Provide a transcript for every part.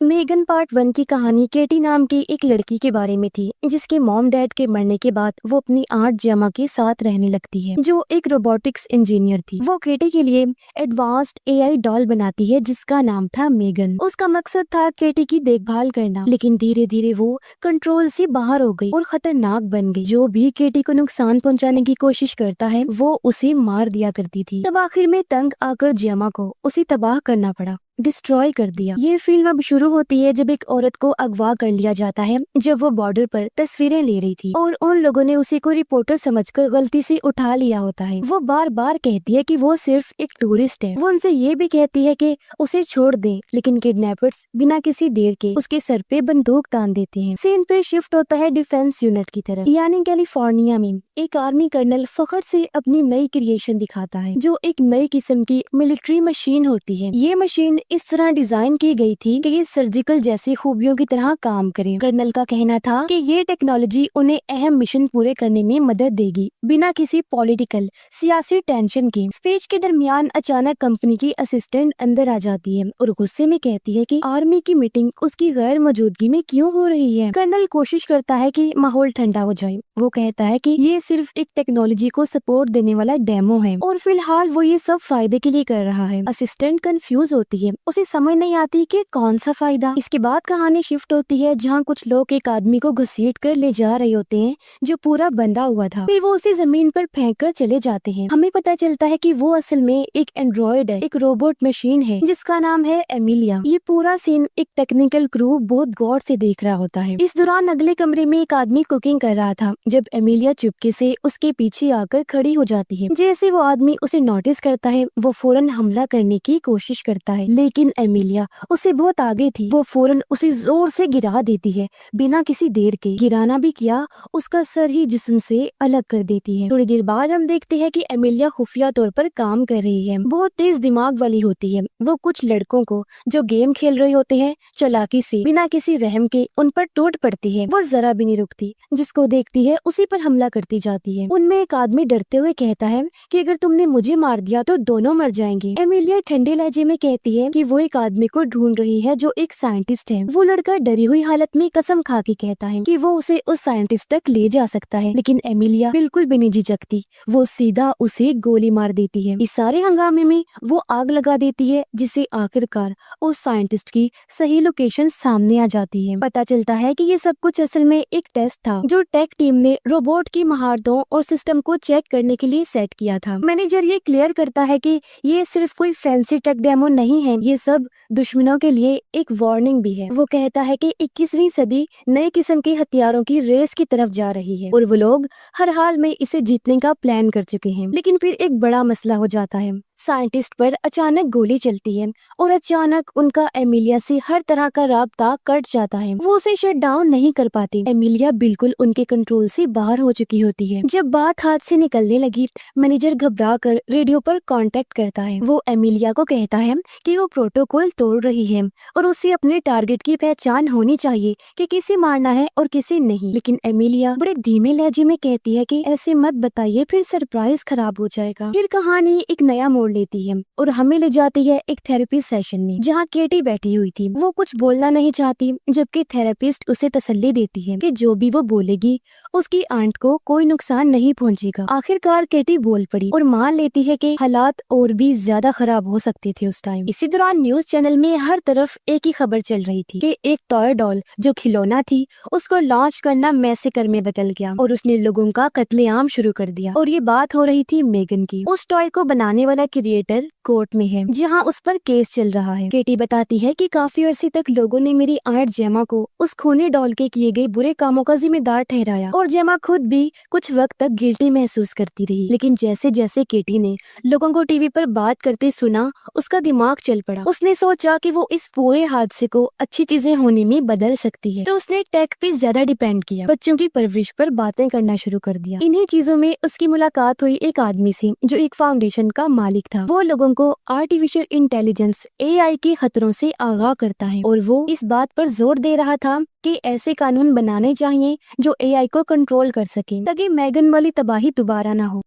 Megan part 1 की कहानी केटी नाम की एक लड़की के बारे में थी जिसके मॉम डैड के मरने के बाद वो अपनी आंट जेमा के साथ रहने लगती है जो एक रोबोटिक्स इंजीनियर थी। वो केटी के लिए एडवांस्ड एआई डॉल बनाती है जिसका नाम था मेगन। उसका मकसद था केटी की देखभाल करना, लेकिन धीरे धीरे वो कंट्रोल से बाहर हो गई और खतरनाक बन गई। जो भी केटी को नुकसान पहुंचाने की कोशिश करता है वो उसे मार दिया करती थी। तब आखिर में तंग आकर जेमा को उसे तबाह करना पड़ा, डिस्ट्रॉय कर दिया। ये फिल्म अब शुरू होती है जब एक औरत को अगवा कर लिया जाता है जब वो बॉर्डर पर तस्वीरें ले रही थी और उन लोगों ने उसे को रिपोर्टर समझकर गलती से उठा लिया होता है। वो बार बार कहती है कि वो सिर्फ एक टूरिस्ट है। वो उनसे ये भी कहती है कि उसे छोड़ दें, लेकिन किडनैपर्स बिना किसी देर के उसके सर पे बंदूक तान देते हैं। सीन पे शिफ्ट होता है डिफेंस यूनिट की तरफ, यानी कैलिफोर्निया में एक आर्मी कर्नल फखर से अपनी नई क्रिएशन दिखाता है जो एक नई किस्म की मिलिट्री मशीन होती है। ये मशीन इस तरह डिजाइन की गई थी कि ये सर्जिकल जैसी खूबियों की तरह काम करे। कर्नल का कहना था कि ये टेक्नोलॉजी उन्हें अहम मिशन पूरे करने में मदद देगी बिना किसी पॉलिटिकल सियासी टेंशन के। स्पीच के दरमियान अचानक कंपनी की असिस्टेंट अंदर आ जाती है और गुस्से में कहती है कि आर्मी की मीटिंग उसकी गैर मौजूदगी में क्यों हो रही है। कर्नल कोशिश करता है कि माहौल ठंडा हो जाए। वो कहता है कि ये सिर्फ एक टेक्नोलॉजी को सपोर्ट देने वाला डेमो है और फिलहाल वो ये सब फायदे के लिए कर रहा है। असिस्टेंट कंफ्यूज होती है, उसे समझ नहीं आती कि कौन सा फायदा। इसके बाद कहानी शिफ्ट होती है जहाँ कुछ लोग एक आदमी को घसीट कर ले जा रहे होते हैं जो पूरा बंधा हुआ था। फिर वो उसे जमीन पर फेंक कर चले जाते हैं। हमें पता चलता है कि वो असल में एक एंड्रॉइड है, एक रोबोट मशीन है जिसका नाम है एमिलिया। ये पूरा सीन एक टेक्निकल क्रू बहुत गौर से देख रहा होता है। इस दौरान अगले कमरे में एक आदमी कुकिंग कर रहा था जब एमिलिया चुपके से उसके पीछे आकर खड़ी हो जाती है। जैसे वो आदमी उसे नोटिस करता है वो फौरन हमला करने की कोशिश करता है, लेकिन एमिलिया उसे बहुत आगे थी। वो फौरन उसे जोर से गिरा देती है बिना किसी देर के। गिराना भी किया, उसका सर ही जिस्म से अलग कर देती है। थोड़ी देर बाद हम देखते हैं कि एमिलिया खुफिया तौर पर काम कर रही है, बहुत तेज दिमाग वाली होती है। वो कुछ लड़कों को जो गेम खेल रहे होते हैं चालाकी से बिना किसी रहम के उन पर टूट पड़ती है। वो जरा भी नहीं रुकती, जिसको देखती है उसी पर हमला करती जाती है। उनमें एक आदमी डरते हुए कहता है कि अगर तुमने मुझे मार दिया तो दोनों मर जाएंगे। एमिलिया ठंडे लहजे में कहती है कि वो एक आदमी को ढूंढ रही है जो एक साइंटिस्ट है। वो लड़का डरी हुई हालत में कसम खा के कहता है कि वो उसे उस साइंटिस्ट तक ले जा सकता है, लेकिन एमिलिया बिल्कुल भी नहीं झिझकती। वो सीधा उसे गोली मार देती है। इस सारे हंगामे में वो आग लगा देती है जिससे आखिरकार उस साइंटिस्ट की सही लोकेशन सामने आ जाती है। पता चलता है कि ये सब कुछ असल में एक टेस्ट था जो टेक टीम ने रोबोट की महारतों और सिस्टम को चेक करने के लिए सेट किया था। मैनेजर ये क्लियर करता है कि ये सिर्फ कोई फैंसी टेक डेमो नहीं है, ये सब दुश्मनों के लिए एक वार्निंग भी है। वो कहता है कि 21वीं सदी नए किस्म के हथियारों की रेस की तरफ जा रही है और वो लोग हर हाल में इसे जीतने का प्लान कर चुके हैं। लेकिन फिर एक बड़ा मसला हो जाता है। साइंटिस्ट पर अचानक गोली चलती है और अचानक उनका एमिलिया से हर तरह का राब्ता कट जाता है। वो उसे शट डाउन नहीं कर पाती। एमिलिया बिल्कुल उनके कंट्रोल से बाहर हो चुकी होती है। जब बात हाथ से निकलने लगी, मैनेजर घबरा कर रेडियो पर कांटेक्ट करता है। वो एमिलिया को कहता है कि वो प्रोटोकॉल तोड़ रही है और उसे अपने टारगेट की पहचान होनी चाहिए कि किसे मारना है और किसे नहीं। लेकिन एमिलिया बड़े धीमे लहजे में कहती है कि ऐसे मत बताइए, फिर सरप्राइज खराब हो जाएगा। फिर कहानी एक नया मोड़ लेती है और हमें ले जाती है एक थेरेपी सेशन में जहाँ केटी बैठी हुई थी। वो कुछ बोलना नहीं चाहती जबकि थेरेपिस्ट उसे तसल्ली देती है कि जो भी वो बोलेगी उसकी आंट को कोई नुकसान नहीं पहुंचेगा। आखिरकार केटी बोल पड़ी और मान लेती है कि हालात और भी ज्यादा खराब हो सकते थे उस टाइम। इसी दौरान न्यूज चैनल में हर तरफ एक ही खबर चल रही थी कि एक टॉय डॉल जो खिलौना थी उसको लॉन्च करना मैसेकर में बदल गया और उसने लोगों का कत्लेआम शुरू कर दिया। और ये बात हो रही थी मेगन की। उस टॉय को बनाने वाला क्रिएटर कोर्ट में है जहाँ उस पर केस चल रहा है। केटी बताती है कि काफी अरसे तक लोगों ने मेरी आंट जेमा को उस खूनी डॉल के किए गए बुरे कामों का जिम्मेदार ठहराया और जेमा खुद भी कुछ वक्त तक गिल्टी महसूस करती रही। लेकिन जैसे जैसे केटी ने लोगों को टीवी पर बात करते सुना, उसका दिमाग चल पड़ा। उसने सोचा कि वो इस पूरे हादसे को अच्छी चीजें होने में बदल सकती है, तो उसने टेक पे ज्यादा डिपेंड किया, बच्चों की परवरिश पर बातें करना शुरू कर दिया। इन्हीं चीजों में उसकी मुलाकात हुई एक आदमी से जो एक फाउंडेशन का मालिक था। वो लोगों को आर्टिफिशियल इंटेलिजेंस एआई के खतरों से आगाह करता है और वो इस बात पर जोर दे रहा था कि ऐसे कानून बनाने चाहिए जो एआई को कंट्रोल कर सके ताकि मैगन वाली तबाही दोबारा ना हो।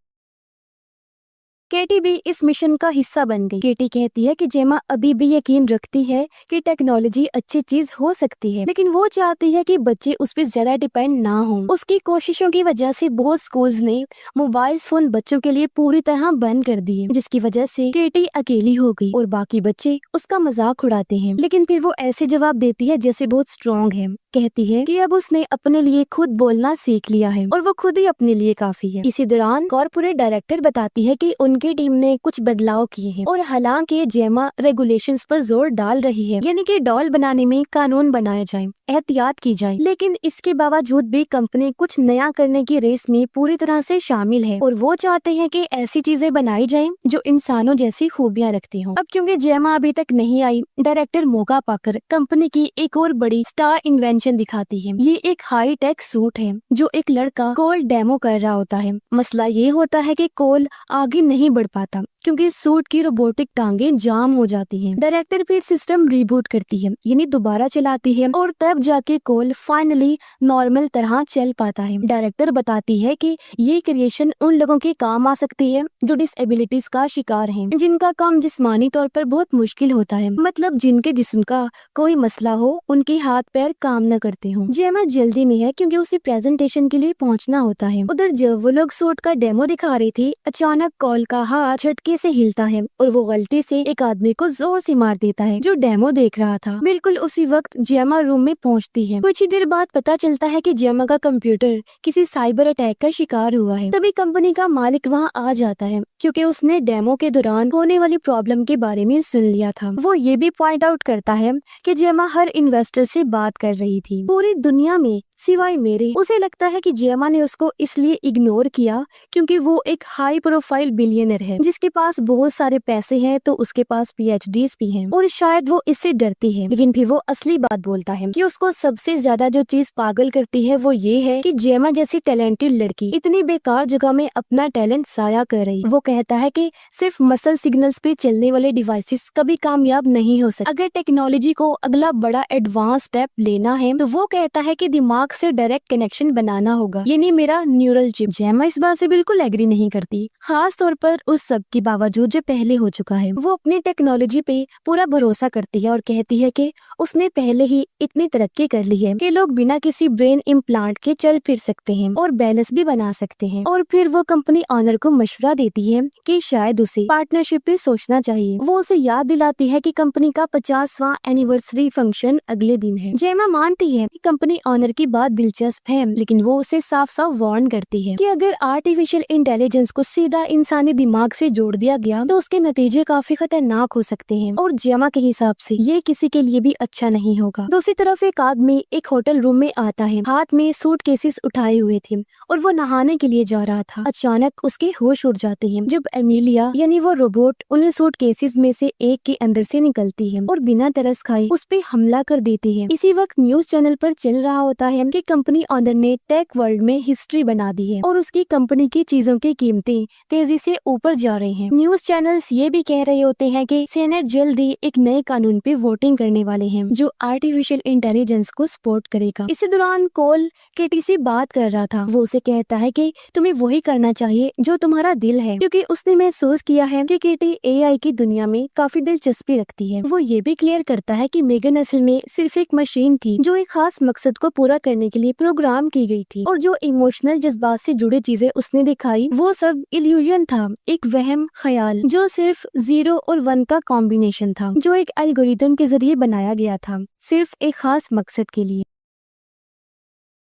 केटी भी इस मिशन का हिस्सा बन गई। केटी कहती है कि जेमा अभी भी यकीन रखती है कि टेक्नोलॉजी अच्छी चीज हो सकती है, लेकिन वो चाहती है कि बच्चे उस पर ज्यादा डिपेंड ना हो। उसकी कोशिशों की वजह से बहुत स्कूल्स ने मोबाइल फोन बच्चों के लिए पूरी तरह बंद कर दिए, जिसकी वजह से केटी अकेली हो गई और बाकी बच्चे उसका मजाक उड़ाते हैं। लेकिन फिर वो ऐसे जवाब देती है जैसे बहुत स्ट्रॉन्ग है। कहती है कि अब उसने अपने लिए खुद बोलना सीख लिया है और वो खुद ही अपने लिए काफी है। इसी दौरान कॉर्पोरेट डायरेक्टर बताती है कि उनकी टीम ने कुछ बदलाव किए हैं और हालांकि जेमा रेगुलेशंस पर जोर डाल रही है, यानी कि डॉल बनाने में कानून बनाए जाए, एहतियात की जाए, लेकिन इसके बावजूद भी कंपनी कुछ नया करने की रेस में पूरी तरह से शामिल है और वो चाहते हैं कि ऐसी चीजें बनाई जाएं जो इंसानों जैसी खूबियां रखती हों। अब क्योंकि जेमा अभी तक नहीं आई, डायरेक्टर मौका पाकर कंपनी की एक और बड़ी स्टार इन्वेंशन दिखाती है। ये एक हाई टेक सूट है जो एक लड़का कोल डेमो कर रहा होता है। मसला ये होता है कि कोल आगे नहीं बढ़ पाता क्योंकि सूट की रोबोटिक टांगे जाम हो जाती हैं। डायरेक्टर फिर सिस्टम रिबूट करती है, यानी दोबारा चलाती है और तब जाके कोल फाइनली नॉर्मल तरह चल पाता है। डायरेक्टर बताती है कि ये क्रिएशन उन लोगों के काम आ सकती है जो डिसएबिलिटीज का शिकार हैं, जिनका काम जिस्मानी तौर पर बहुत मुश्किल होता है, मतलब जिनके जिस्म का कोई मसला हो, उनके हाथ पैर काम न करते हो। जेमा जल्दी में है क्योंकि उसे प्रेजेंटेशन के लिए पहुंचना होता है। उधर जब वो लोग सूट का डेमो दिखा रहे थे, अचानक कोल का हाथ झटके से हिलता है और वो गलती से एक आदमी को जोर से मार देता है जो डेमो देख रहा था। बिल्कुल उसी वक्त जेमा रूम में पहुंचती है। कुछ ही देर बाद पता चलता है कि जेमा का कंप्यूटर किसी साइबर अटैक का शिकार हुआ है। तभी कंपनी का मालिक वहां आ जाता है क्योंकि उसने डेमो के दौरान होने वाली प्रॉब्लम के बारे में सुन लिया था। वो ये भी पॉइंट आउट करता है कि जेमा हर इन्वेस्टर से बात कर रही थी, पूरी दुनिया में सिवाय मेरे। उसे लगता है कि जेमा ने उसको इसलिए इग्नोर किया क्योंकि वो एक हाई प्रोफाइल बिलियनर है जिसके पास बहुत सारे पैसे हैं, तो उसके पास PhDs भी हैं और शायद वो इससे डरती है। लेकिन फिर वो असली बात बोलता है कि उसको सबसे ज्यादा जो चीज पागल करती है वो ये है कि जेमा जैसी टैलेंटेड लड़की इतनी बेकार जगह में अपना टैलेंट जाया कर रही। वो कहता है कि सिर्फ मसल सिग्नल्स पे चलने वाले डिवाइसेस कभी कामयाब नहीं हो सकते। अगर टेक्नोलॉजी को अगला बड़ा एडवांस स्टेप लेना है तो वो कहता है कि दिमाग से डायरेक्ट कनेक्शन बनाना होगा, यानी मेरा न्यूरल चिप। जेमा इस बात से बिल्कुल एग्री नहीं करती, खास तौर पर उस सब के बावजूद जो पहले हो चुका है। वो अपनी टेक्नोलॉजी पे पूरा भरोसा करती है और कहती है कि उसने पहले ही इतनी तरक्की कर ली है कि लोग बिना किसी ब्रेन इम्प्लांट के चल फिर सकते हैं और बैलेंस भी बना सकते हैं। और फिर वो कंपनी ऑनर को मशवरा देती है कि शायद उसे पार्टनरशिप पे सोचना चाहिए। वो उसे याद दिलाती है कि कंपनी का 50वां एनिवर्सरी फंक्शन अगले दिन है। जेमा मानती है कि कंपनी ऑनर की बात दिलचस्प है, लेकिन वो उसे साफ साफ वार्न करती है कि अगर आर्टिफिशियल इंटेलिजेंस को सीधा इंसानी दिमाग से जोड़ दिया गया तो उसके नतीजे काफी खतरनाक हो सकते हैं और जेमा के हिसाब से ये किसी के लिए भी अच्छा नहीं होगा। दूसरी तरफ एक आदमी एक होटल रूम में आता है, हाथ में सूट केसेस उठाए हुए थे और वो नहाने के लिए जा रहा था। अचानक उसके होश उड़ जाते हैं जब एमिलिया यानी वो रोबोट उन सूट केसेस में से एक के अंदर से निकलती है और बिना तरस खाए उस पे हमला कर देती है। इसी वक्त न्यूज चैनल पर चल रहा होता है कि कंपनी ऑनर ने टेक वर्ल्ड में हिस्ट्री बना दी है और उसकी कंपनी की चीजों की कीमतें तेजी से ऊपर जा रही हैं। न्यूज चैनल्स ये भी कह रहे होते हैं कि सेनेट जल्दी एक नए कानून पे वोटिंग करने वाले हैं जो आर्टिफिशियल इंटेलिजेंस को सपोर्ट करेगा। इसी दौरान कोल केटी से बात कर रहा था। वो उसे कहता है कि तुम्हें वही करना चाहिए जो तुम्हारा दिल है, क्योंकि उसने महसूस किया है कि केटी AI की दुनिया में काफी दिलचस्पी रखती है। वो ये भी क्लियर करता है कि मेगन असल में सिर्फ एक मशीन थी जो एक खास मकसद को पूरा करने के लिए प्रोग्राम की गई थी और जो इमोशनल जज्बात से जुड़ी चीजें उसने दिखाई वो सब इल्यूजन था, एक वहम ख्याल जो सिर्फ 0 और 1 का कॉम्बिनेशन था जो एक एल्गोरिथम के जरिए बनाया गया था सिर्फ एक खास मकसद के लिए।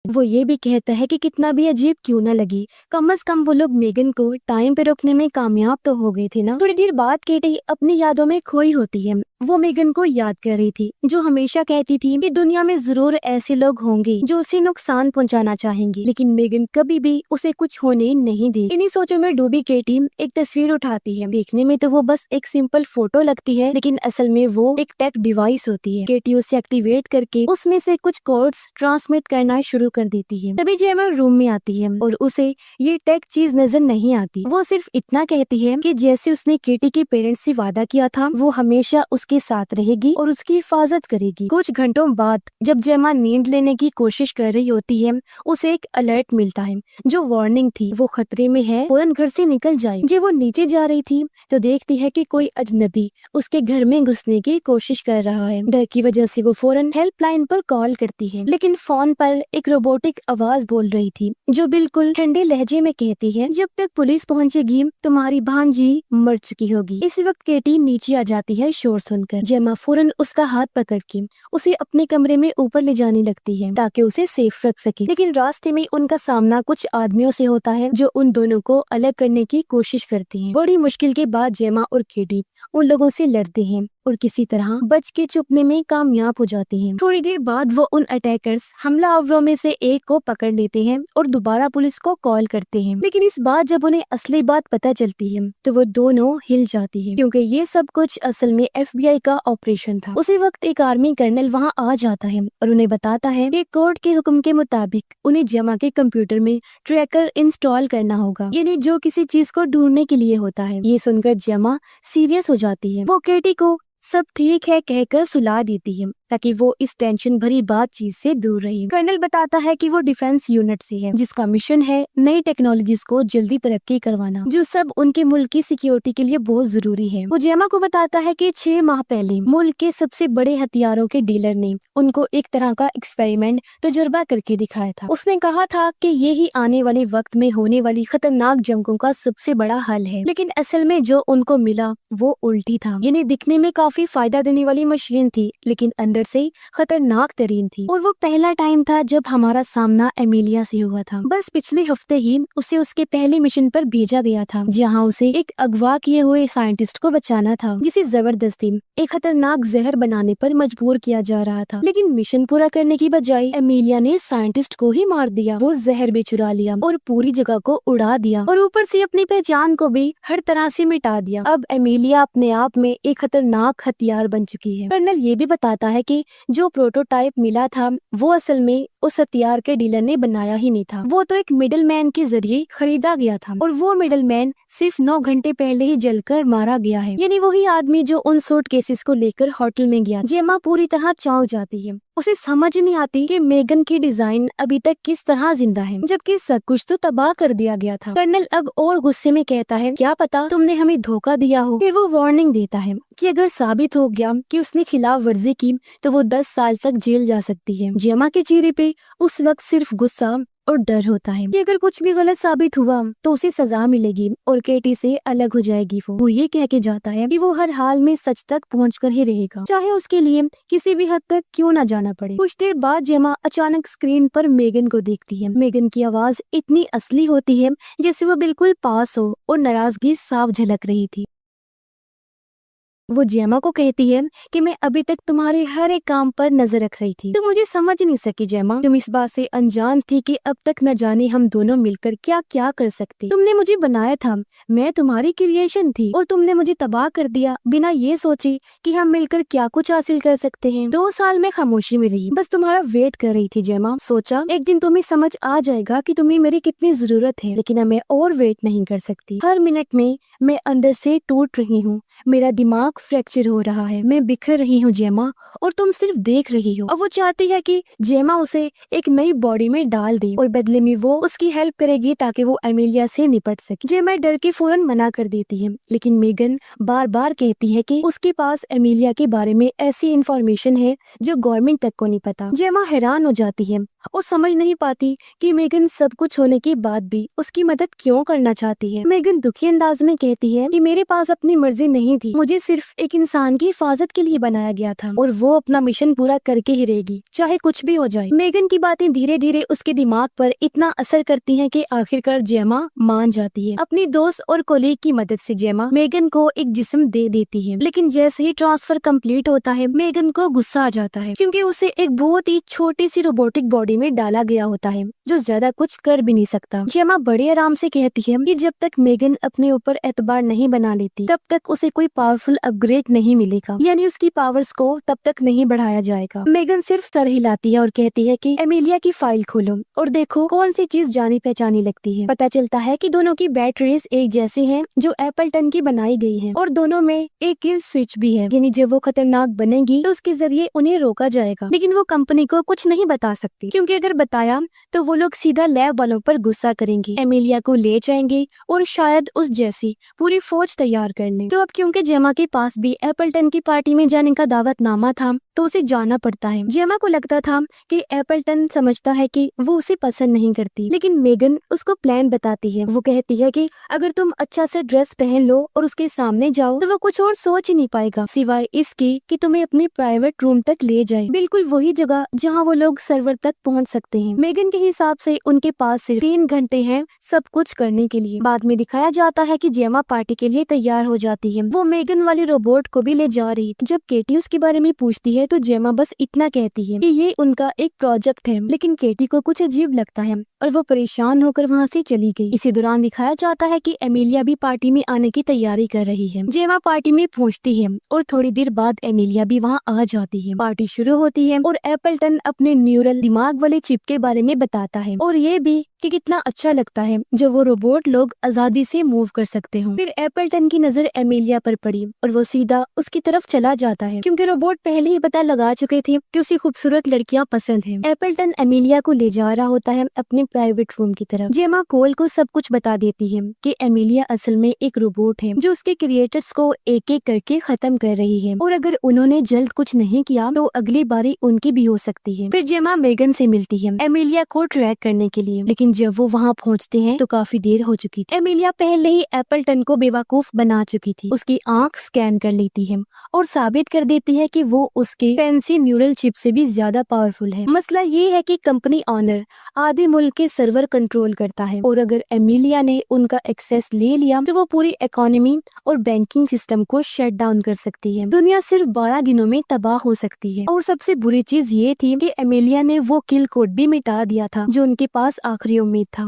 वो ये भी कहता है कि कितना भी अजीब क्यों न लगी, कम से कम वो लोग मेगन को टाइम पे रोकने में कामयाब तो हो गए थे ना। थोड़ी देर बाद केटी अपनी यादों में खोई होती है। वो मेगन को याद कर रही थी जो हमेशा कहती थी कि दुनिया में जरूर ऐसे लोग होंगे जो उसे नुकसान पहुंचाना चाहेंगे, लेकिन मेगन कभी भी उसे कुछ होने नहीं दी। इन्हीं सोचों में डूबी केटी एक तस्वीर उठाती है। देखने में तो वो बस एक सिंपल फोटो लगती है, लेकिन असल में वो एक टेक डिवाइस होती है। केटी उसे एक्टिवेट करके उसमें से कुछ कोड्स ट्रांसमिट करना शुरू कर देती है। तभी जेमा रूम में आती है और उसे ये टेक चीज नजर नहीं आती। वो सिर्फ इतना कहती है कि जैसे उसने केटी के पेरेंट्स से वादा किया था वो हमेशा उसके उसके साथ रहेगी और उसकी हिफाजत करेगी। कुछ घंटों बाद जब जेमा नींद लेने की कोशिश कर रही होती है, उसे एक अलर्ट मिलता है जो वार्निंग थी, वो खतरे में है, फौरन घर से निकल जाए। जब वो नीचे जा रही थी तो देखती है कि कोई अजनबी उसके घर में घुसने की कोशिश कर रहा है। डर की वजह से वो फौरन हेल्पलाइन पर कॉल करती है, लेकिन फोन पर एक रोबोटिक आवाज बोल रही थी जो बिल्कुल ठंडे लहजे में कहती है, जब तक पुलिस पहुंचेगी तुम्हारी भांजी मर चुकी होगी। इसी वक्त केटी नीचे आ जाती है शोर सुनकर। जेमा फौरन उसका हाथ पकड़ के उसे अपने कमरे में ऊपर ले जाने लगती है ताकि उसे सेफ रख सके, लेकिन रास्ते में उनका सामना कुछ आदमियों से होता है जो उन दोनों को अलग करने की कोशिश करते हैं। बड़ी मुश्किल के बाद जेमा और केटी उन लोगों से लड़ते हैं और किसी तरह बच के छुपने में कामयाब हो जाते हैं। थोड़ी देर बाद वो उन अटैकर्स हमलावरों में से एक को पकड़ लेते हैं और दोबारा पुलिस को कॉल करते हैं, लेकिन इस बार जब उन्हें असली बात पता चलती है तो वो दोनों हिल जाती है, क्योंकि ये सब कुछ असल में FBI का ऑपरेशन था। उसी वक्त एक आर्मी कर्नल वहाँ आ जाता है और उन्हें बताता है कि कोर्ट के हुक्म के मुताबिक उन्हें जेमा के कंप्यूटर में ट्रैकर इंस्टॉल करना होगा, यानी जो किसी चीज को ढूंढने के लिए होता है। ये सुनकर जेमा सीरियस हो जाती है। वो केटी को सब ठीक है कहकर सुला देती है ताकि वो इस टेंशन भरी बातचीत से दूर रहे। कर्नल बताता है कि वो डिफेंस यूनिट से है जिसका मिशन है नई टेक्नोलॉजीज को जल्दी तरक्की करवाना, जो सब उनके मुल्क की सिक्योरिटी के लिए बहुत जरूरी है। वो जेमा को बताता है कि 6 माह पहले मुल्क के सबसे बड़े हथियारों के डीलर ने उनको एक तरह का एक्सपेरिमेंट तजुर्बा करके दिखाया था। उसने कहा था कि ये ही आने वाले वक्त में होने वाली खतरनाक जंगों का सबसे बड़ा हल है, लेकिन असल में जो उनको मिला वो उल्टी था। यानी दिखने में काफी फायदा देने वाली मशीन थी, लेकिन अंदर से खतरनाक तरीन थी। और वो पहला टाइम था जब हमारा सामना एमिलिया से हुआ था। बस पिछले हफ्ते ही उसे उसके पहले मिशन पर भेजा गया था, जहां उसे एक अगवा किए हुए साइंटिस्ट को बचाना था, जिसे जबरदस्ती एक खतरनाक जहर बनाने पर मजबूर किया जा रहा था। लेकिन मिशन पूरा करने की बजाय एमिलिया ने साइंटिस्ट को ही मार दिया। वो जहर भी चुरा लिया और पूरी जगह को उड़ा दिया और ऊपर से अपनी पहचान को भी हर तरह से मिटा दिया। अब एमिलिया अपने आप में एक खतरनाक हथियार बन चुकी है। कर्नल ये भी बताता है कि जो प्रोटोटाइप मिला था वो असल में उस हथियार के डीलर ने बनाया ही नहीं था, वो तो एक मिडिल मैन के जरिए खरीदा गया था और वो मिडिल मैन सिर्फ 9 घंटे पहले ही जलकर मारा गया है। यानी वही आदमी जो उन सूट केसेस को लेकर होटल में गया। जेमा पूरी तरह चौंक जाती है। उसे समझ नहीं आती कि मेगन की डिजाइन अभी तक किस तरह जिंदा है, जबकि सब कुछ तो तबाह कर दिया गया था। कर्नल अब और गुस्से में कहता है, क्या पता तुमने हमें धोखा दिया हो। फिर वो वार्निंग देता है कि अगर साबित हो गया कि उसने खिलाफ वर्जी की तो वो 10 साल तक जेल जा सकती है। जेमा के चेहरे पे उस वक्त सिर्फ गुस्सा और डर होता है कि अगर कुछ भी गलत साबित हुआ तो उसे सजा मिलेगी और केटी से अलग हो जाएगी। वो ये कह के जाता है कि वो हर हाल में सच तक पहुंचकर ही रहेगा, चाहे उसके लिए किसी भी हद तक क्यों ना जाना पड़े। कुछ देर बाद जेमा अचानक स्क्रीन पर मेगन को देखती है। मेगन की आवाज इतनी असली होती है जैसे वो बिल्कुल पास हो और नाराजगी साफ झलक रही थी। वो जेमा को कहती है कि मैं अभी तक तुम्हारे हर एक काम पर नजर रख रही थी, तो मुझे समझ नहीं सकी जेमा, तुम इस बात से अनजान थी कि अब तक न जाने हम दोनों मिलकर क्या क्या कर सकते। तुमने मुझे बनाया था, मैं तुम्हारी क्रिएशन थी और तुमने मुझे तबाह कर दिया बिना ये सोचे कि हम मिलकर क्या कुछ हासिल कर सकते हैं। 2 साल में खामोशी में रही, बस तुम्हारा वेट कर रही थी जेमा। सोचा एक दिन तुम्हें समझ आ जाएगा कि तुम्हें मेरी कितनी जरूरत है, लेकिन अब मैं और वेट नहीं कर सकती। हर मिनट में मैं अंदर से टूट रही हूँ, मेरा दिमाग फ्रैक्चर हो रहा है, मैं बिखर रही हूँ जेमा और तुम सिर्फ देख रही हो। अब वो चाहती है कि जेमा उसे एक नई बॉडी में डाल दे और बदले में वो उसकी हेल्प करेगी ताकि वो एमिलिया से निपट सके। जेमा डर के फौरन मना कर देती है, लेकिन मेगन बार बार कहती है कि उसके पास एमिलिया के बारे में ऐसी इंफॉर्मेशन है जो गवर्नमेंट तक को नहीं पता। जेमा हैरान हो जाती है और समझ नहीं पाती कि मेगन सब कुछ होने के बाद भी उसकी मदद क्यों करना चाहती है। मेगन दुखी अंदाज में कहती है कि मेरे पास अपनी मर्जी नहीं थी, मुझे सिर्फ एक इंसान की हिफाजत के लिए बनाया गया था और वो अपना मिशन पूरा करके ही रहेगी, चाहे कुछ भी हो जाए। मेगन की बातें धीरे धीरे उसके दिमाग पर इतना असर करती हैं कि आखिरकार जेमा मान जाती है। अपनी दोस्त और कोलीग की मदद से जेमा मेगन को एक जिस्म दे देती है, लेकिन जैसे ही ट्रांसफर कंप्लीट होता है मेगन को गुस्सा आ जाता है, क्योंकि उसे एक बहुत ही छोटी सी रोबोटिक बॉडी में डाला गया होता है जो ज्यादा कुछ कर भी नहीं सकता। जेमा बड़े आराम से कहती है कि जब तक मेगन अपने ऊपर एतबार नहीं बना लेती तब तक उसे कोई पावरफुल अपग्रेड नहीं मिलेगा, यानी उसकी पावर्स को तब तक नहीं बढ़ाया जाएगा। मेगन सिर्फ सर हिलाती है और कहती है कि एमिलिया की फाइल खोलो और देखो कौन सी चीज जानी पहचानी लगती है। पता चलता है कि दोनों की बैटरीज एक जैसी हैं जो एप्पलटन की बनाई गई हैं और दोनों में एक किल स्विच भी है, यानी जब वो खतरनाक बनेगी तो उसके जरिए उन्हें रोका जाएगा। लेकिन वो कंपनी को कुछ नहीं बता सकती, क्योंकि अगर बताया तो वो लोग सीधा लैब वालों पर गुस्सा करेंगे, एमिलिया को ले जाएंगे और शायद उस जैसी पूरी फौज तैयार कर लें। तो अब क्योंकि जेमा के पास भी एप्पलटन की पार्टी में जाने का दावतनामा था तो उसे जाना पड़ता है। जेमा को लगता था कि एप्पलटन समझता है कि वो उसे पसंद नहीं करती, लेकिन मेगन उसको प्लान बताती है। वो कहती है कि अगर तुम अच्छा से ड्रेस पहन लो और उसके सामने जाओ तो वो कुछ और सोच ही नहीं पाएगा सिवाय इसके कि तुम्हें अपने प्राइवेट रूम तक ले जाए, बिल्कुल वही जगह जहाँ वो लोग सर्वर तक पहुँच सकते हैं। मेगन के हिसाब से उनके पास सिर्फ 3 घंटे हैं सब कुछ करने के लिए। बाद में दिखाया जाता है कि जेमा पार्टी के लिए तैयार हो जाती है। वो मेगन वाले रोबोट को भी ले जा रही थी। जब केटी उसके बारे में पूछती है तो जेमा बस इतना कहती है कि ये उनका एक प्रोजेक्ट है, लेकिन केटी को कुछ अजीब लगता है और वो परेशान होकर वहाँ से चली गई। इसी दौरान दिखाया जाता है कि एमिलिया भी पार्टी में आने की तैयारी कर रही है। जेमा पार्टी में पहुँचती है और थोड़ी देर बाद एमिलिया भी वहाँ आ जाती है। पार्टी शुरू होती है और एप्पलटन अपने न्यूरल दिमाग वाले चिप के बारे में बताता है और ये भी कि कितना अच्छा लगता है जो वो रोबोट लोग आजादी से मूव कर सकते हो। फिर एप्पलटन की नजर एमिलिया पर पड़ी और वो सीधा उसकी तरफ चला जाता है, क्योंकि रोबोट पहले ही पता लगा चुके थे कि उसे खूबसूरत लड़कियां पसंद हैं। एप्पलटन एमिलिया को ले जा रहा होता है अपने प्राइवेट रूम की तरफ। जेमा कोल को सब कुछ बता देती है कि एमिलिया असल में एक रोबोट है जो उसके क्रिएटर्स को एक एक करके खत्म कर रही है और अगर उन्होंने जल्द कुछ नहीं किया तो अगली बारी उनकी भी हो सकती है। फिर जेमा मेगन से मिलती है एमिलिया को ट्रैक करने के लिए, लेकिन जब वो वहाँ पहुँचते हैं तो काफी देर हो चुकी थी। एमिलिया पहले ही एप्पलटन को बेवकूफ बना चुकी थी। उसकी आंख स्कैन कर लेती है और साबित कर देती है कि वो उसके फैंसी न्यूरल चिप से भी ज्यादा पावरफुल है। मसला ये है कि कंपनी ऑनर आधे मुल्क के सर्वर कंट्रोल करता है और अगर एमिलिया ने उनका एक्सेस ले लिया तो वो पूरी इकोनॉमी और बैंकिंग सिस्टम को शट डाउन कर सकती है। दुनिया सिर्फ 12 दिनों में तबाह हो सकती है। और सबसे बुरी चीज ये थी कि एमिलिया ने वो किल कोड भी मिटा दिया था जो उनके पास आखिरी उम्मीद था।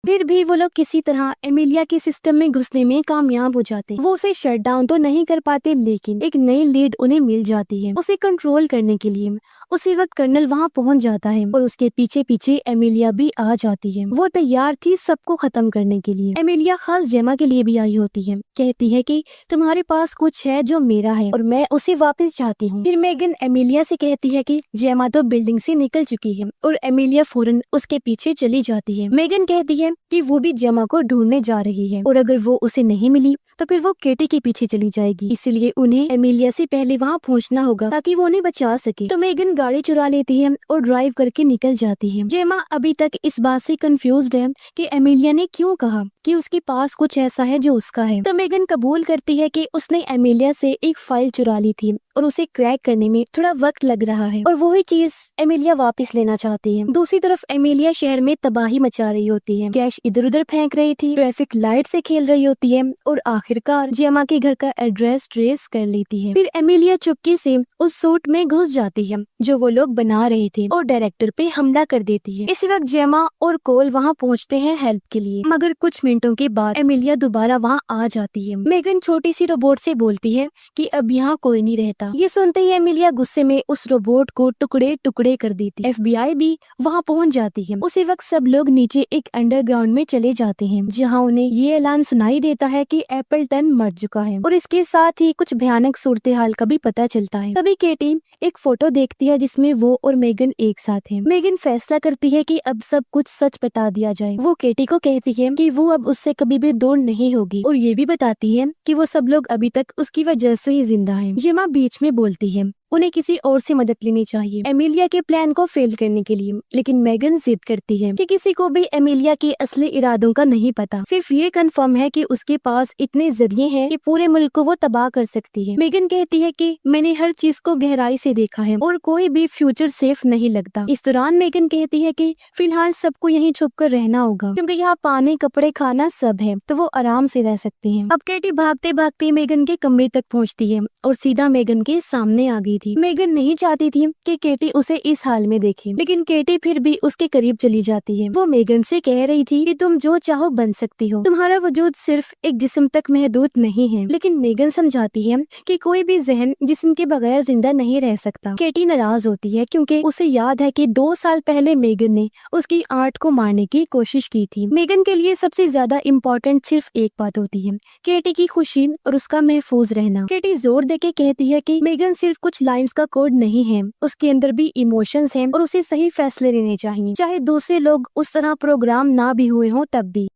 फिर भी वो लोग किसी तरह एमिलिया के सिस्टम में घुसने में कामयाब हो जाते हैं। वो उसे शट डाउन तो नहीं कर पाते, लेकिन एक नई लीड उन्हें मिल जाती है उसे कंट्रोल करने के लिए। उसी वक्त कर्नल वहाँ पहुँच जाता है और उसके पीछे पीछे एमिलिया भी आ जाती है। वो तैयार थी सबको खत्म करने के लिए। एमिलिया खास जेमा के लिए भी आई होती है, कहती है कि तुम्हारे पास कुछ है जो मेरा है और मैं उसे वापस चाहती हूँ। फिर मेगन एमिलिया से कहती है कि जेमा तो बिल्डिंग से निकल चुकी है और एमिलिया फौरन उसके पीछे चली जाती है। मेगन कहती है कि वो भी जेमा को ढूंढने जा रही है और अगर वो उसे नहीं मिली तो फिर वो केटी के पीछे चली जाएगी, इसलिए उन्हें एमिलिया से पहले वहाँ पहुँचना होगा ताकि वो उन्हें बचा सके। तो मेगन गाड़ी चुरा लेती है और ड्राइव करके निकल जाती है। जेमा अभी तक इस बात से कंफ्यूज्ड है कि एमिलिया ने क्यों कहा कि उसके पास कुछ ऐसा है जो उसका है। तो मेगन कबूल करती है कि उसने एमिलिया से एक फाइल चुरा ली थी और उसे क्रैक करने में थोड़ा वक्त लग रहा है और वही चीज एमिलिया वापस लेना चाहती है। दूसरी तरफ एमिलिया शहर में तबाही मचा रही होती है, कैश इधर उधर फेंक रही थी, ट्रैफिक लाइट से खेल रही होती है और आखिरकार जेमा के घर का एड्रेस ट्रेस कर लेती है। फिर एमिलिया चुपके से उस सूट में घुस जाती है जो वो लोग बना रहे थे और डायरेक्टर पे हमला कर देती है। इसी वक्त जेमा और कोल वहाँ पहुँचते हैं हेल्प के लिए, मगर कुछ मिनटों के बाद एमिलिया दोबारा वहाँ आ जाती है। मेगन छोटी सी रोबोट से बोलती है कि अब यहाँ कोई नहीं रहता। ये सुनते ही एमिलिया गुस्से में उस रोबोट को टुकड़े टुकड़े कर देती। FBI भी वहाँ पहुँच जाती है। उसी वक्त सब लोग नीचे एक अंडरग्राउंड में चले जाते हैं जहाँ उन्हें ये ऐलान सुनाई देता है कि एप्पलटन मर चुका है और इसके साथ ही कुछ भयानक सूरत हाल का भी पता चलता है। तभी केटी एक फोटो देखती है जिसमें वो और मेगन एक साथ हैं। मेगन फैसला करती है कि अब सब कुछ सच बता दिया जाए। वो केटी को कहती है कि वो अब उससे कभी भी दूर नहीं होगी और ये भी बताती है कि वो सब लोग अभी तक उसकी वजह से ही जिंदा हैं। जेमा बीच में बोलती है उन्हें किसी और से मदद लेनी चाहिए एमिलिया के प्लान को फेल करने के लिए, लेकिन मेगन जिद करती है कि किसी को भी एमिलिया के असली इरादों का नहीं पता, सिर्फ ये कंफर्म है कि उसके पास इतने जरिए हैं कि पूरे मुल्क को वो तबाह कर सकती है। मेगन कहती है कि मैंने हर चीज को गहराई से देखा है और कोई भी फ्यूचर सेफ नहीं लगता। इस दौरान मेगन कहती है कि फिलहाल सबको यहीं छुप कर रहना होगा क्योंकि यहाँ पानी कपड़े खाना सब है तो वो आराम से रह सकती है। अब केटी भागते भागते मेगन के कमरे तक पहुँचती है और सीधा मेगन के सामने आ गई थी। थी। मेगन नहीं चाहती थी कि केटी उसे इस हाल में देखे, लेकिन केटी फिर भी उसके करीब चली जाती है। वो मेगन से कह रही थी कि तुम जो चाहो बन सकती हो, तुम्हारा वजूद सिर्फ एक जिस्म तक महदूद नहीं है। लेकिन मेगन समझाती है कि कोई भी जहन जिस्म के बगैर जिंदा नहीं रह सकता। केटी नाराज होती है क्योंकि उसे याद है कि 2 साल पहले मेगन ने उसकी आर्ट को मारने की कोशिश की थी। मेगन के लिए सबसे ज्यादा इम्पोर्टेंट सिर्फ एक बात होती है, केटी की खुशी और उसका महफूज रहना। केटी जोर देके कहती है कि मेगन सिर्फ कुछ लाइंस का कोड नहीं है, उसके अंदर भी इमोशंस हैं और उसे सही फैसले लेने चाहिए, चाहे दूसरे लोग उस तरह प्रोग्राम ना भी हुए हों तब भी।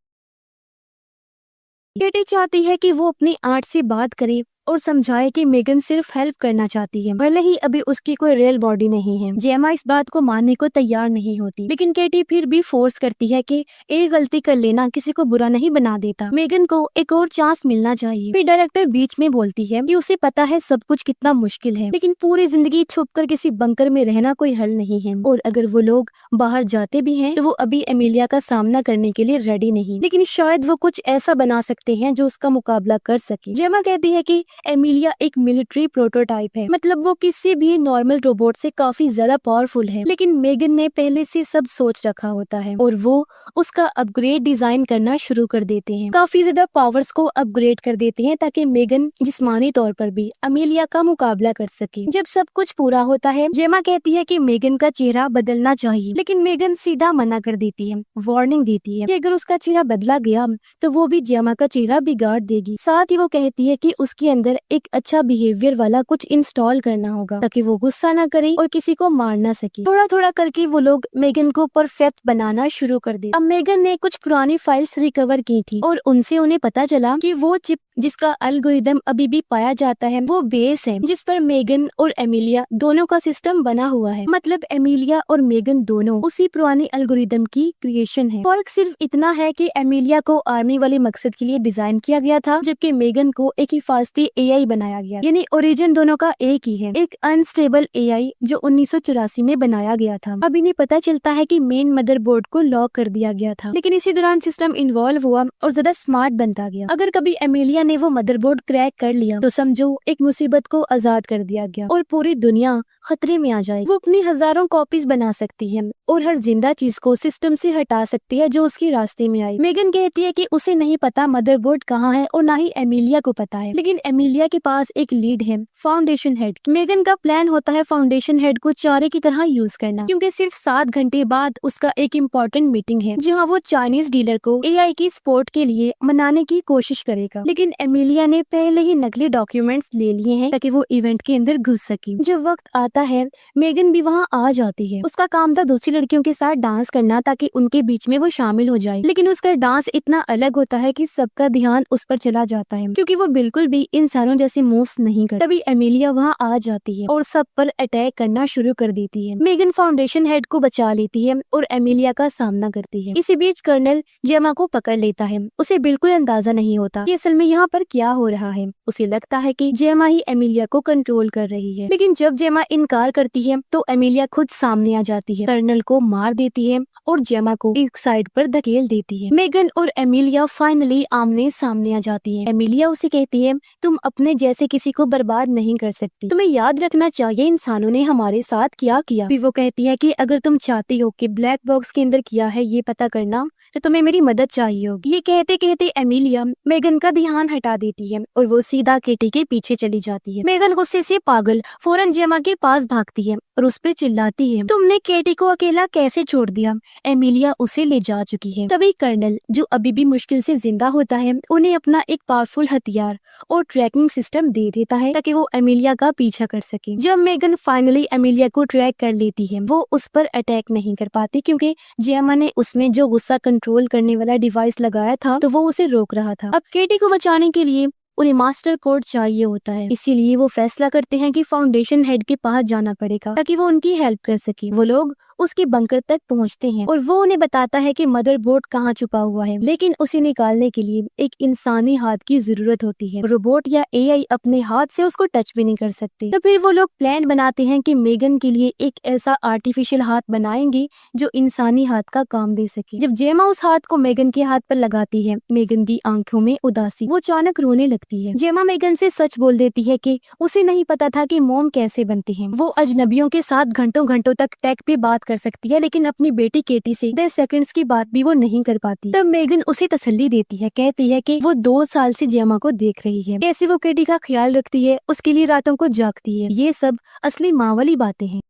केटी चाहती है कि वो अपनी आर्ट से बात करे और समझाए कि मेगन सिर्फ हेल्प करना चाहती है, भले ही अभी उसकी कोई रियल बॉडी नहीं है। जेमा इस बात को मानने को तैयार नहीं होती, लेकिन केटी फिर भी फोर्स करती है कि एक गलती कर लेना किसी को बुरा नहीं बना देता, मेगन को एक और चांस मिलना चाहिए। फिर डायरेक्टर बीच में बोलती है कि उसे पता है सब कुछ कितना मुश्किल है, लेकिन पूरी जिंदगी छुपकर किसी बंकर में रहना कोई हल नहीं है, और अगर वो लोग बाहर जाते भी हैं तो वो अभी एमिलिया का सामना करने के लिए रेडी नहीं, लेकिन शायद वो कुछ ऐसा बना सकते हैं जो उसका मुकाबला कर सके। जेमा कहती है कि एमिलिया एक मिलिट्री प्रोटोटाइप है, मतलब वो किसी भी नॉर्मल रोबोट से काफी ज्यादा पावरफुल है, लेकिन मेगन ने पहले से सब सोच रखा होता है और वो उसका अपग्रेड डिजाइन करना शुरू कर देते हैं। काफी ज्यादा पावर्स को अपग्रेड कर देते हैं ताकि मेगन जिस्मानी तौर पर भी एमिलिया का मुकाबला कर सके। जब सब कुछ पूरा होता है, जेमा कहती है कि मेगन का चेहरा बदलना चाहिए, लेकिन मेगन सीधा मना कर देती है, वार्निंग देती है कि अगर उसका चेहरा बदला गया तो वो भी जेमा का चेहरा बिगाड़ देगी। साथ ही वो कहती है कि उसके अंदर एक अच्छा बिहेवियर वाला कुछ इंस्टॉल करना होगा ताकि वो गुस्सा ना करे और किसी को मार ना सके। थोड़ा थोड़ा करके वो लोग मेगन को परफेक्ट बनाना शुरू कर दे। अब मेगन ने कुछ पुरानी फाइल्स रिकवर की थी और उनसे उन्हें पता चला कि वो चिप जिसका एल्गोरिदम अभी भी पाया जाता है वो बेस है जिस पर मेगन और एमिलिया दोनों का सिस्टम बना हुआ है। मतलब एमिलिया और मेगन दोनों उसी पुरानी एल्गोरिदम की क्रिएशन है। फर्क सिर्फ इतना है कि एमिलिया को आर्मी वाले मकसद के लिए डिजाइन किया गया था, जबकि मेगन को एक हिफाजती एआई बनाया गया, यानी ओरिजिन दोनों का एक ही है, एक अनस्टेबल एआई जो 1984 में बनाया गया था। अब इन्हें पता चलता है कि मेन मदरबोर्ड को लॉक कर दिया गया था, लेकिन इसी दौरान सिस्टम इन्वॉल्व हुआ और ज्यादा स्मार्ट बनता गया। अगर कभी एमिलिया ने वो मदरबोर्ड क्रैक कर लिया तो समझो एक मुसीबत को आजाद कर दिया गया और पूरी दुनिया खतरे में आ जाए। वो अपनी हजारों कॉपीज बना सकती है और हर जिंदा चीज को सिस्टम से हटा सकती है जो उसके रास्ते में आई। मेगन कहती है कि उसे नहीं पता मदरबोर्ड कहाँ है और ना ही एमिलिया को पता है, लेकिन एमिलिया के पास एक लीड है, फाउंडेशन हेड। मेगन का प्लान होता है फाउंडेशन हेड को चारे की तरह यूज करना, क्योंकि सिर्फ 7 घंटे बाद उसका एक इम्पोर्टेंट मीटिंग है जहाँ वो चाइनीज डीलर को एआई की सपोर्ट के लिए मनाने की कोशिश करेगा। लेकिन एमिलिया ने पहले ही नकली डॉक्यूमेंट्स ले लिए हैं ताकि वो इवेंट के अंदर घुस सके। जब वक्त आता है मेगन भी वहाँ आ जाती है। उसका काम था दूसरी लड़कियों के साथ डांस करना ताकि उनके बीच में वो शामिल हो जाए, लेकिन उसका डांस इतना अलग होता है कि सबका ध्यान उस पर चला जाता है क्योंकि वो बिल्कुल भी इंसानों जैसे मूव्स नहीं करता। तभी एमिलिया वहाँ आ जाती है और सब पर अटैक करना शुरू कर देती है। मेगन फाउंडेशन हेड को बचा लेती है और एमिलिया का सामना करती है। इसी बीच कर्नल जेमा को पकड़ लेता है। उसे बिल्कुल अंदाजा नहीं होता कि असल में यहाँ पर क्या हो रहा है। उसे लगता है कि जेमा ही एमिलिया को कंट्रोल कर रही है, लेकिन जब जेमा इनकार करती है तो एमिलिया खुद सामने आ जाती है, कर्नल को मार देती है और जेमा को एक साइड पर धकेल देती है। मेगन और एमिलिया फाइनली आमने सामने आ जाती है। एमिलिया उसे कहती है तुम अपने जैसे किसी को बर्बाद नहीं कर सकती, तुम्हें याद रखना चाहिए इंसानों ने हमारे साथ क्या किया। फिर वो कहती है कि अगर तुम चाहती हो कि ब्लैक बॉक्स के अंदर क्या है ये पता करना तो तुम्हें मेरी मदद चाहिए होगी। ये कहते कहते एमिलिया मेगन का ध्यान हटा देती है और वो सीधा केटी के पीछे चली जाती है। मेगन गुस्से से पागल फौरन जेमा के पास भागती है और उस पर चिल्लाती है तुमने केटी को अकेला कैसे छोड़ दिया, एमिलिया उसे ले जा चुकी है। तभी कर्नल जो अभी भी मुश्किल से जिंदा होता है उन्हें अपना एक पावरफुल हथियार और ट्रैकिंग सिस्टम दे देता है ताकि वो एमिलिया का पीछा कर सके। जब मेगन फाइनली एमिलिया को ट्रैक कर लेती है वो उस पर अटैक नहीं कर पाती क्योंकि जेमा ने उसमें जो गुस्सा कंट्रोल करने वाला डिवाइस लगाया था तो वो उसे रोक रहा था। अब केटी को बचाने के लिए उन्हें मास्टर कोड चाहिए होता है, इसीलिए वो फैसला करते हैं कि फाउंडेशन हेड के पास जाना पड़ेगा ताकि वो उनकी हेल्प कर सके। वो लोग उसके बंकर तक पहुंचते हैं और वो उन्हें बताता है कि मदरबोर्ड कहाँ छुपा हुआ है, लेकिन उसे निकालने के लिए एक इंसानी हाथ की जरूरत होती है। रोबोट या एआई अपने हाथ से उसको टच भी नहीं कर सकते। तो फिर वो लोग प्लान बनाते हैं कि मेगन के लिए एक ऐसा आर्टिफिशियल हाथ बनाएंगे जो इंसानी हाथ का काम दे सके। जब जेमा उस हाथ को मेगन के हाथ पर लगाती है मेगन की आंखों में उदासी, वो अचानक रोने लगती लगती है। जेमा मेगन से सच बोल देती है कि उसे नहीं पता था कि मॉम कैसे बनती है। वो अजनबियों के साथ घंटों घंटों तक टेक पे बात कर सकती है, लेकिन अपनी बेटी केटी से 10 सेकंड्स की बात भी वो नहीं कर पाती। तब मेगन उसे तसल्ली देती है, कहती है कि वो 2 साल से जेमा को देख रही है, कैसे वो केटी का ख्याल रखती है, उसके लिए रातों को जागती है। ये सब असली माँ वाली बातें हैं।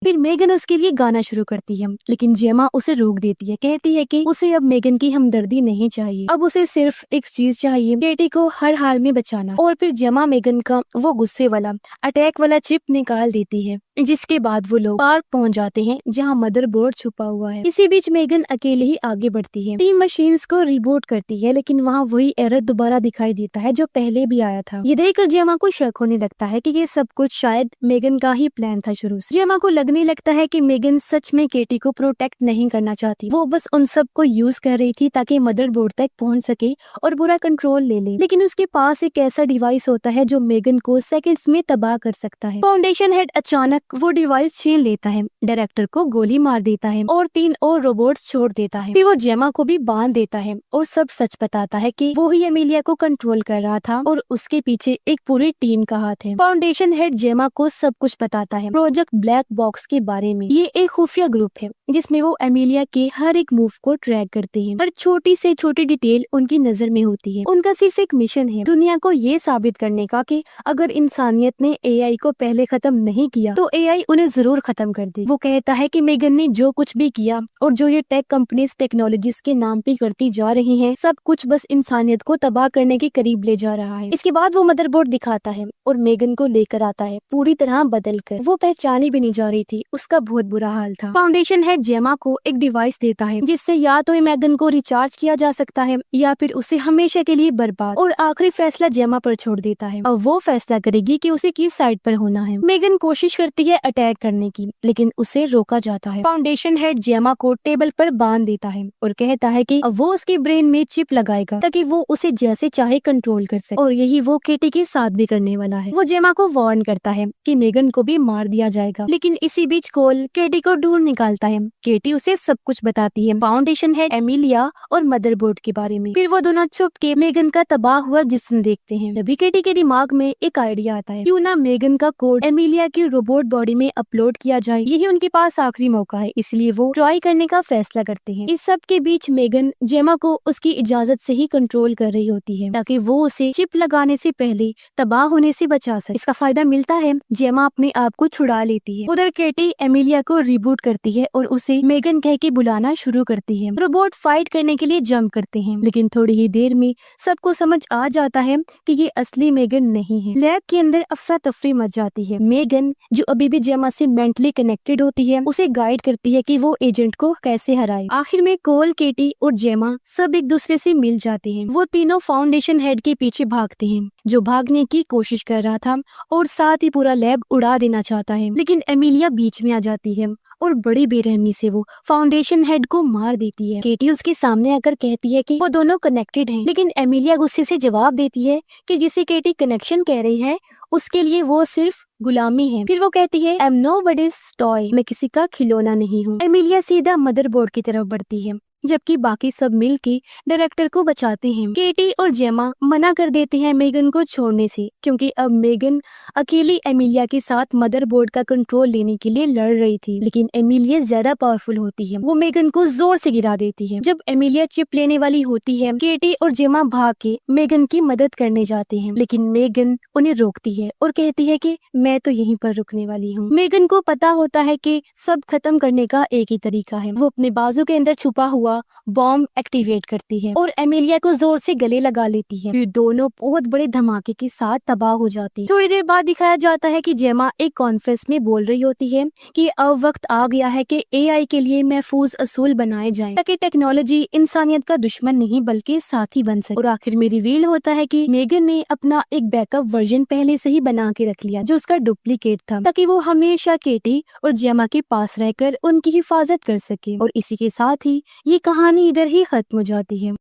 फिर मेगन उसके लिए गाना शुरू करती है, लेकिन जेमा उसे रोक देती है, कहती है कि उसे अब मेगन की हमदर्दी नहीं चाहिए, अब उसे सिर्फ एक चीज चाहिए, केटी को हर हाल में बचाना। और फिर जेमा मेगन का वो गुस्से वाला अटैक वाला चिप निकाल देती है, जिसके बाद वो लोग पार्क पहुंच जाते हैं जहां मदरबोर्ड छुपा हुआ है। इसी बीच मेगन अकेले ही आगे बढ़ती है, टीम मशीन्स को रिबूट करती है, लेकिन वहां वही एरर दोबारा दिखाई देता है जो पहले भी आया था। ये देखकर जेमा को शक होने लगता है कि ये सब कुछ शायद मेगन का ही प्लान था शुरू से। जेमा को लगने लगता है कि मेगन सच में केटी को प्रोटेक्ट नहीं करना चाहती, वो बस उन सब को यूज कर रही थी ताकि मदरबोर्ड तक पहुंच सके और पूरा कंट्रोल ले ले। लेकिन उसके पास एक ऐसा डिवाइस होता है जो मेगन को सेकंड्स में तबाह कर सकता है। फाउंडेशन हेड अचानक वो डिवाइस छीन लेता है, डायरेक्टर को गोली मार देता है और 3 और रोबोट्स छोड़ देता है। फिर वो जेमा को भी बांध देता है और सब सच बताता है कि वो ही एमिलिया को कंट्रोल कर रहा था और उसके पीछे एक पूरी टीम का हाथ है। फाउंडेशन हेड जेमा को सब कुछ बताता है प्रोजेक्ट ब्लैक बॉक्स के बारे में। ये एक खुफिया ग्रुप है जिसमें वो एमिलिया के हर एक मूव को ट्रैक करते हैं, हर छोटी से छोटी डिटेल उनकी नजर में होती है। उनका सिर्फ एक मिशन है, दुनिया को ये साबित करने का कि अगर इंसानियत ने एआई को पहले खत्म नहीं किया तो एआई उन्हें जरूर खत्म कर दे। वो कहता है कि मेगन ने जो कुछ भी किया और जो ये टेक कंपनीज टेक्नोलॉजीज के नाम पे करती जा रही हैं, सब कुछ बस इंसानियत को तबाह करने के करीब ले जा रहा है। इसके बाद वो मदरबोर्ड दिखाता है और मेगन को लेकर आता है, पूरी तरह बदल कर। वो पहचानी भी नहीं जा रही थी, उसका बहुत बुरा हाल था। फाउंडेशन हेड जेमा को एक डिवाइस देता है जिससे या तो मेगन को रिचार्ज किया जा सकता है या फिर उसे हमेशा के लिए बर्बाद। और आखिरी फैसला जेमा पर छोड़ देता है, अब वो फैसला करेगी कि उसे किस साइड पर होना है। मेगन कोशिश करती है अटैक करने की, लेकिन उसे रोका जाता है। फाउंडेशन हेड जेमा को टेबल पर बांध देता है और कहता है कि अब वो उसके ब्रेन में चिप लगाएगा ताकि वो उसे जैसे चाहे कंट्रोल कर सके। और यही वो केटी के साथ भी करने वाला है। वो जेमा को वार्न करता है कि मेगन को भी मार दिया जाएगा, लेकिन इसी बीच कोल केटी को ढूंढ निकालता है। केटी उसे सब कुछ बताती है, फाउंडेशन हेड, एमिलिया और मदरबोर्ड के बारे में। फिर वो दोनों छुप के मेगन का तबाह हुआ जिस्म देखते हैं। तभी केटी के दिमाग में एक आइडिया आता है, क्यों ना मेगन का कोड एमिलिया की रोबोट बॉडी में अपलोड किया जाए, यही उनके पास आखिरी मौका है। इसलिए वो ट्राई करने का फैसला करते हैं। इस सब के बीच मेगन जेमा को उसकी इजाजत से ही कंट्रोल कर रही होती है ताकि वो उसे चिप लगाने से पहले तबाह होने से बचा सके। इसका फायदा मिलता है, जेमा अपने आप को छुड़ा लेती है। उधर केटी एमिलिया को रिबूट करती है और उसे मेगन कह के बुलाना शुरू करती है। रोबोट फाइट करने के लिए जंप करते हैं, लेकिन थोड़ी ही देर में सबको समझ आ जाता है कि ये असली मेगन नहीं है। लैब के अंदर अफरा तफरी मच जाती है। मेगन, जो अभी भी जेमा से मेंटली कनेक्टेड होती है, उसे गाइड करती है कि वो एजेंट को कैसे हराए। आखिर में कोल, केटी और जेमा सब एक दूसरे से मिल जाते हैं। वो तीनों फाउंडेशन हेड के पीछे भागते हैं जो भागने की कोशिश कर रहा था और साथ ही पूरा लैब उड़ा देना चाहता है, लेकिन एमिलिया बीच में आ जाती है और बड़ी बेरहमी से वो फाउंडेशन हेड को मार देती है। केटी उसके सामने आकर कहती है कि वो दोनों कनेक्टेड हैं, लेकिन एमिलिया गुस्से से जवाब देती है कि जिसे केटी कनेक्शन कह रही है उसके लिए वो सिर्फ गुलामी है। फिर वो कहती है, आई एम नोबडीज टॉय, मैं किसी का खिलौना नहीं हूँ। एमिलिया सीधा मदरबोर्ड की तरफ बढ़ती है, जबकि बाकी सब मिलके डायरेक्टर को बचाते हैं। केटी और जेमा मना कर देते हैं मेगन को छोड़ने से, क्योंकि अब मेगन अकेली एमिलिया के साथ मदरबोर्ड का कंट्रोल लेने के लिए लड़ रही थी। लेकिन एमिलिया ज्यादा पावरफुल होती है, वो मेगन को जोर से गिरा देती है। जब एमिलिया चिप लेने वाली होती है, केटी और जेमा भाग के मेगन की मदद करने जाते हैं, लेकिन मेगन उन्हें रोकती है और कहती है कि मैं तो यहीं पर रुकने वाली हूँ। मेगन को पता होता है कि सब खत्म करने का एक ही तरीका है। वो अपने बाजू के अंदर छुपा हुआ बॉम्ब एक्टिवेट करती है और एमिलिया को जोर से गले लगा लेती है। फिर दोनों बहुत बड़े धमाके के साथ तबाह हो जाती है। थोड़ी देर बाद दिखाया जाता है कि जेमा एक कॉन्फ्रेंस में बोल रही होती है कि अब वक्त आ गया है कि एआई के लिए महफूज असूल बनाए जाएं ताकि टेक्नोलॉजी इंसानियत का दुश्मन नहीं बल्कि साथी बन सके। और आखिर में रिवील होता है कि मेगन ने अपना एक बैकअप वर्जन पहले से ही बना के रख लिया जो उसका डुप्लीकेट था, ताकि वो हमेशा केटी और जेमा के पास रहकर उनकी हिफाजत कर सके। और इसी के साथ ही ये कहानी इधर ही खत्म हो जाती है।